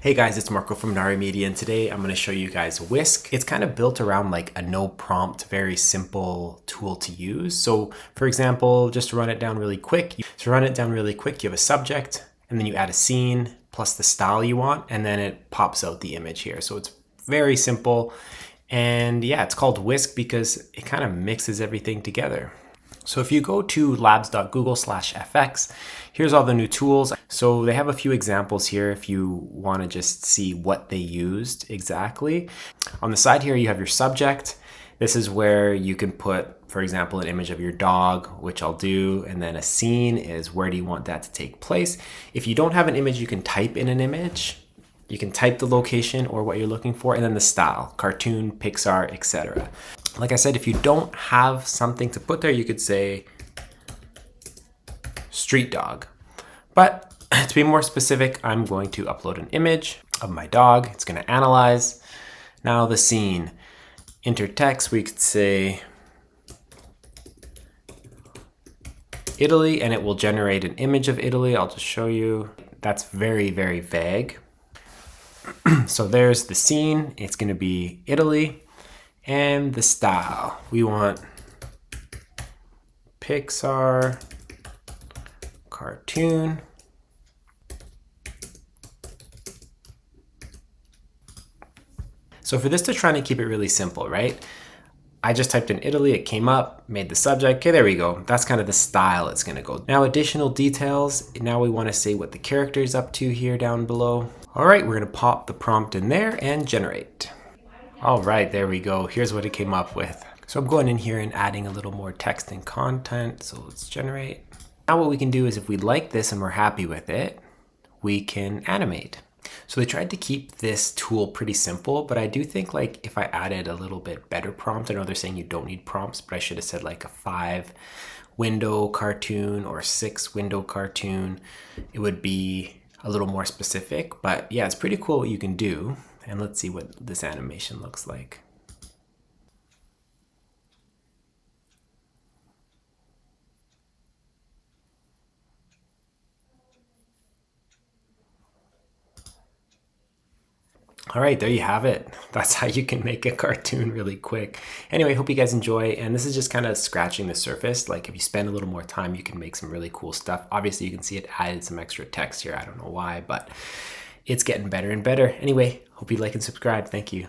Hey guys, it's Marco from Nari Media, and today I'm going to show you guys Whisk. It's kind of built around like a no prompt, very simple tool to use. So for example, just to run it down really quick, you have a subject and then you add a scene plus the style you want, and then it pops out the image here. So it's very simple. And yeah, it's called Whisk because it kind of mixes everything together. So if you go to labs.google/fx, here's all the new tools. So they have a few examples here if you want to just see what they used exactly. On the side here, you have your subject. This is where you can put, for example, an image of your dog, which I'll do. And then a scene is where do you want that to take place. If you don't have an image, you can type in an image. You can type the location or what you're looking for, and then the style, cartoon, Pixar, etc. Like I said, if you don't have something to put there, you could say street dog. But to be more specific, I'm going to upload an image of my dog. It's going to analyze. Now the scene, enter text, we could say Italy, and it will generate an image of Italy. I'll just show you. That's very, very vague. So there's the scene. It's going to be Italy. And the style, we want Pixar, cartoon. So for this to try to keep it really simple, right? I just typed in Italy, it came up, made the subject. Okay, there we go. That's kind of the style it's gonna go. Now additional details. Now we wanna say what the character is up to here down below. All right, we're gonna pop the prompt in there and generate. All right, there we go. Here's what it came up with. So I'm going in here and adding a little more text and content. So let's generate. Now what we can do is if we like this and we're happy with it, we can animate. So they tried to keep this tool pretty simple, but I do think like if I added a little bit better prompt, I know they're saying you don't need prompts, but I should have said like a 5-window cartoon or 6-window cartoon. It would be a little more specific, but yeah, it's pretty cool what you can do. And let's see what this animation looks like. All right, there you have it. That's how you can make a cartoon really quick. Anyway, hope you guys enjoy. And this is just kind of scratching the surface. Like if you spend a little more time, you can make some really cool stuff. Obviously, you can see it added some extra text here. I don't know why, but it's getting better and better. Anyway, hope you like and subscribe. Thank you.